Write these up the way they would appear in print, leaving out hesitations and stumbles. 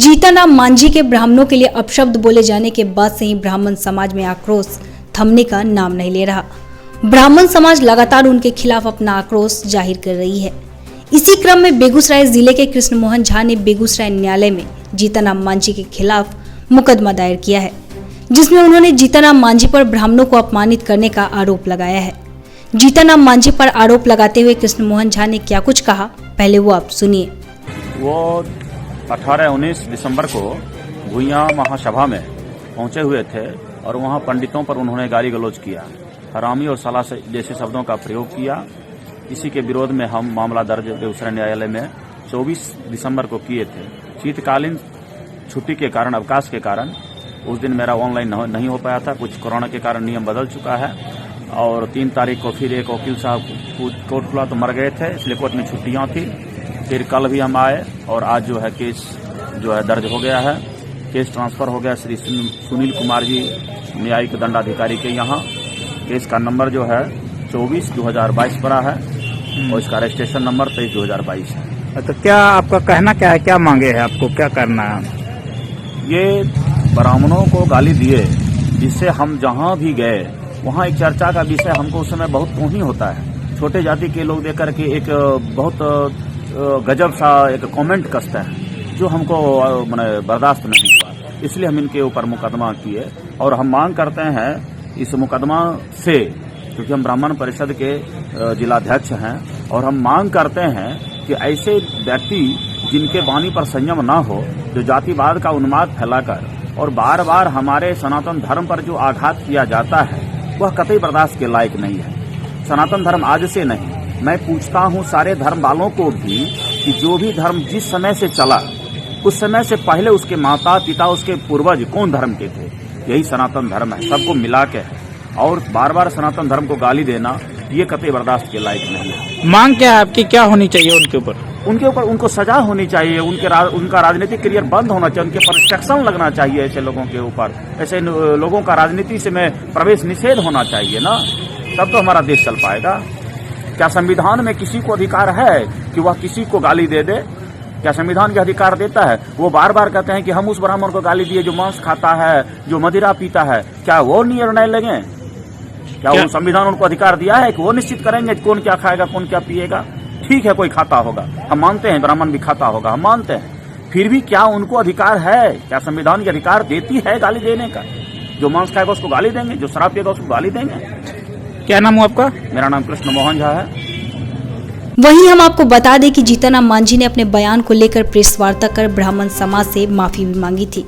जीतनराम मांझी के ब्राह्मणों के लिए अपशब्द बोले जाने के बाद से ही ब्राह्मण समाज में आक्रोश थमने का नाम नहीं ले रहा। ब्राह्मण समाज लगातार उनके खिलाफ अपना आक्रोश जाहिर कर रही है। इसी क्रम में बेगूसराय जिले के कृष्ण मोहन झा ने बेगूसराय न्यायालय में जीतनराम मांझी के खिलाफ मुकदमा दायर किया है, जिसमें उन्होंने जीतनराम मांझी पर ब्राह्मणों को अपमानित करने का आरोप लगाया है। जीतनराम मांझी पर आरोप लगाते हुए कृष्ण मोहन झा ने क्या कुछ कहा, पहले वो आप सुनिए। वो 18-19 दिसंबर को भुइयां महासभा में पहुंचे हुए थे और वहां पंडितों पर उन्होंने गाली गलौज किया, हरामी और साला जैसे शब्दों का प्रयोग किया। इसी के विरोध में हम मामला दर्ज बेगूसराय न्यायालय में 24 दिसंबर को किए थे। शीतकालीन छुट्टी के कारण, अवकाश के कारण उस दिन मेरा ऑनलाइन नहीं हो पाया था। कुछ कोरोना के कारण नियम बदल चुका है और 3 तारीख को फिर एक वकील साहब कोर्ट खुला तो मर गए थे, इसलिए कोर्ट में छुट्टियां थी। फिर कल भी हम आए और आज जो है केस दर्ज हो गया है। केस ट्रांसफर हो गया श्री सुनील कुमार जी न्यायिक दंडाधिकारी के यहाँ। केस का नंबर जो है 24/2022 पड़ा है और इसका रजिस्ट्रेशन नंबर 23/2022 है। तो क्या आपका कहना क्या है, क्या मांगे है, आपको क्या करना है? ये ब्राह्मणों को गाली दिए, जिससे हम जहाँ भी गए वहाँ एक चर्चा का विषय हमको उस समय बहुत तोहिन होता है। छोटे जाति के लोग देख करके एक बहुत गजब सा एक कमेंट कसते हैं, जो हमको बर्दाश्त नहीं हुआ। इसलिए हम इनके ऊपर मुकदमा किए और हम मांग करते हैं इस मुकदमा से, क्योंकि हम ब्राह्मण परिषद के जिलाध्यक्ष हैं, और हम मांग करते हैं कि ऐसे व्यक्ति जिनके वाणी पर संयम ना हो, जो जातिवाद का उन्माद फैलाकर और बार बार हमारे सनातन धर्म पर जो आघात किया जाता है, वह कतई बर्दाश्त के लायक नहीं है। सनातन धर्म आज से नहीं, मैं पूछता हूं सारे धर्म वालों को भी कि जो भी धर्म जिस समय से चला, उस समय से पहले उसके माता पिता, उसके पूर्वज कौन धर्म के थे? यही सनातन धर्म है, सबको मिला के है। और बार बार सनातन धर्म को गाली देना ये कतई बर्दाश्त के लायक नहीं है। मांग क्या है आपकी, क्या होनी चाहिए उनके ऊपर? उनको सजा होनी चाहिए, उनका राजनीतिक करियर बंद होना चाहिए, उनके पर रिस्ट्रिक्शन लगना चाहिए। ऐसे लोगों के ऊपर, ऐसे लोगों का राजनीति से में प्रवेश निषेध होना चाहिए ना, तब तो हमारा देश चल पाएगा। क्या संविधान में किसी को अधिकार है कि वह किसी को गाली दे दे? क्या संविधान के अधिकार देता है? वो बार बार कहते हैं कि हम उस ब्राह्मण को गाली दिए जो मांस खाता है, जो मदिरा पीता है। क्या वो निर्णय लेंगे? क्या वो संविधान उनको अधिकार दिया है कि वो निश्चित करेंगे कौन क्या खाएगा, कौन क्या पिएगा? ठीक है, कोई खाता होगा, हम मानते हैं, ब्राह्मण भी खाता होगा, हम मानते हैं। फिर भी क्या उनको अधिकार है? क्या संविधान के अधिकार देती है गाली देने का? जो मांस खाएगा उसको गाली देंगे, जो शराब पिएगा उसको गाली देंगे? क्या नाम हुआ आपका? मेरा नाम कृष्ण मोहन झा है। वहीं हम आपको बता दें कि जीतनराम मांझी ने अपने बयान को लेकर प्रेस वार्ता कर ब्राह्मण समाज से माफी भी मांगी थी,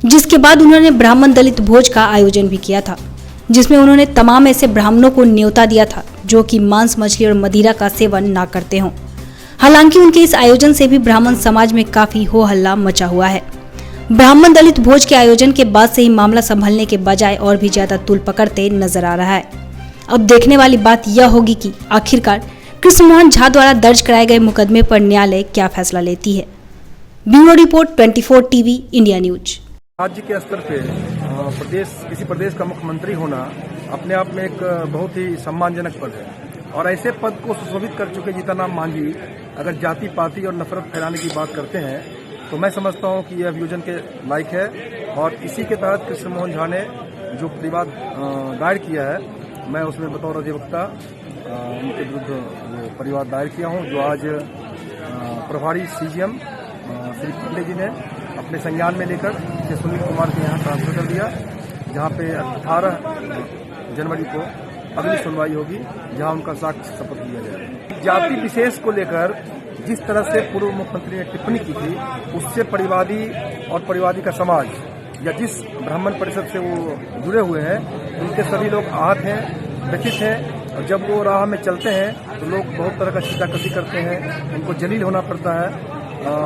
जिसके बाद उन्होंने ब्राह्मण दलित भोज का आयोजन भी किया था, जिसमें उन्होंने तमाम ऐसे ब्राह्मणों को न्योता दिया था जो कि मांस, मछली और मदिरा का सेवन ना करते हों। हालांकि उनके इस आयोजन से भी ब्राह्मण समाज में काफी हो हल्ला मचा हुआ है। ब्राह्मण दलित भोज के आयोजन के बाद से ही मामला संभलने के बजाय और भी ज्यादा तूल पकड़ते नजर आ रहा है। अब देखने वाली बात यह होगी कि आखिरकार कृष्ण मोहन झा द्वारा दर्ज कराए गए मुकदमे पर न्यायालय क्या फैसला लेती है। Bureau report 24 TV India news. राज्य के स्तर पे किसी प्रदेश का मुख्यमंत्री होना अपने आप में एक बहुत ही सम्मानजनक पद है, और ऐसे पद को सुशोभित कर चुके जीतनराम मांझी अगर जाति पाति और नफरत फैलाने की बात करते हैं, तो मैं समझता हूं कि यह अभियोजन के लायक है। और इसी के तहत कृष्ण मोहन झा ने जो प्रतिवाद दायर किया है, मैं उसमें बतौर अधिवक्ता उनके विरुद्ध वो परिवाद दायर किया हूं, जो आज प्रभारी सीजीएम श्री पांडे जी ने अपने संज्ञान में लेकर श्री सुनील कुमार के यहाँ ट्रांसफर कर दिया, जहां पे 18 जनवरी को अगली सुनवाई होगी, जहां उनका साक्ष्य शपथ लिया जाएगा। जाति विशेष को लेकर जिस तरह से पूर्व मुख्यमंत्री ने टिप्पणी की थी, उससे परिवादी और परिवादी का समाज या जिस ब्राह्मण परिषद से वो जुड़े हुए हैं, उनके सभी लोग आहत हैं, व्यथित हैं। और जब वो राह में चलते हैं तो लोग बहुत तरह का छीटाकशी करते हैं, उनको जलील होना पड़ता है।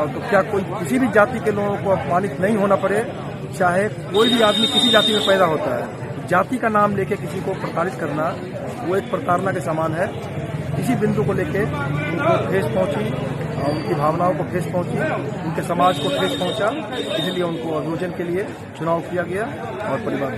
तो क्या कोई किसी भी जाति के लोगों को अपमानित नहीं होना पड़े? चाहे कोई भी आदमी किसी जाति में पैदा होता है, जाति का नाम लेके किसी को प्रताड़ित करना वो एक प्रताड़ना के समान है। इसी बिंदु को लेके उनको ठेस पहुंची, उनकी भावनाओं को ठेस पहुंची, उनके समाज को ठेस पहुंचा, इसलिए उनको अभियोजन के लिए चुनाव किया गया और परिवार